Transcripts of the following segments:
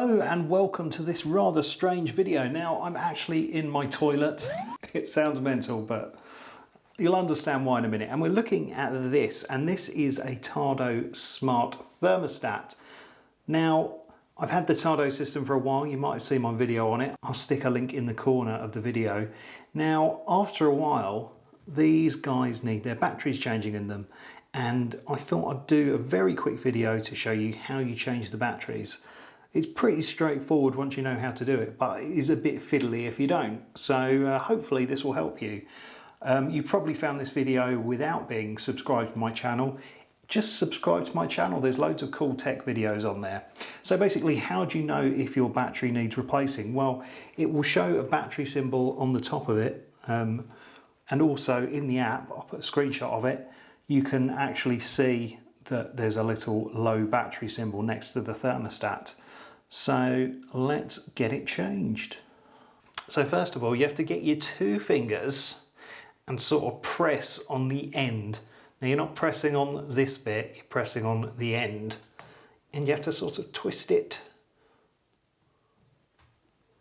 Hello and welcome to this rather strange video. Now I'm actually in my toilet. It sounds mental, but you'll understand why in a minute. And we're looking at this, and this is a Tado smart thermostat. Now I've had the Tado system for a while. You might have seen my video on it. I'll stick a link in the corner of the video. Now after a while, these guys need their batteries changing in them. And I thought I'd do a very quick video to show you how you change the batteries. It's pretty straightforward once you know how to do it, but it is a bit fiddly if you don't. So hopefully this will help you. You probably found this video without being subscribed to my channel. Just subscribe to my channel. There's loads of cool tech videos on there. So basically, how do you know if your battery needs replacing? Well, it will show a battery symbol on the top of it. And also in the app, I'll put a screenshot of it. You can actually see that there's a little low battery symbol next to the thermostat. So let's get it changed. So first of all, you have to get your two fingers and sort of press on the end. Now you're not pressing on this bit, you're pressing on the end. And you have to sort of twist it.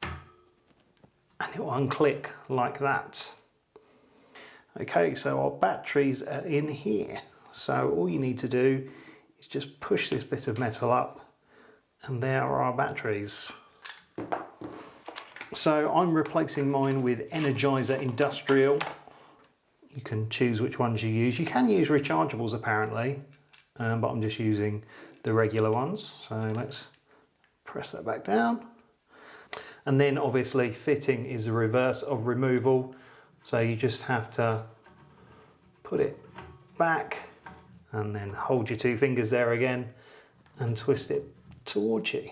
And it will unclick like that. Okay, so our batteries are in here. So all you need to do is just push this bit of metal up, and there are our batteries. So I'm replacing mine with Energizer Industrial. You can choose which ones you use. You can use rechargeables apparently, but I'm just using the regular ones. So let's press that back down. And then obviously fitting is the reverse of removal. So you just have to put it back and then hold your two fingers there again and twist it towards you.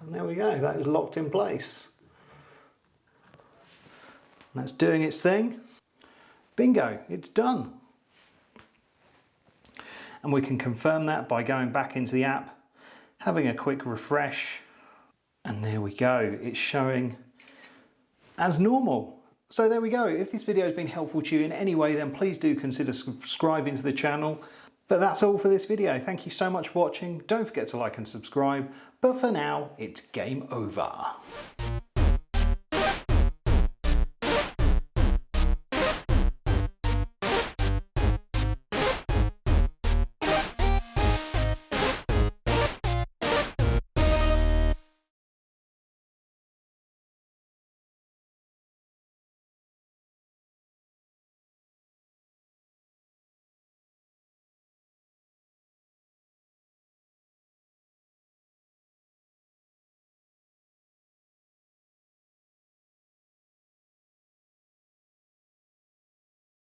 And there we go, that is locked in place. That's doing its thing. Bingo, it's done. And we can confirm that by going back into the app, having a quick refresh, and there we go, it's showing as normal. So there we go. If this video has been helpful to you in any way, then please do consider subscribing to the channel. But that's all for this video. Thank you so much for watching. Don't forget to like and subscribe. But for now, it's game over.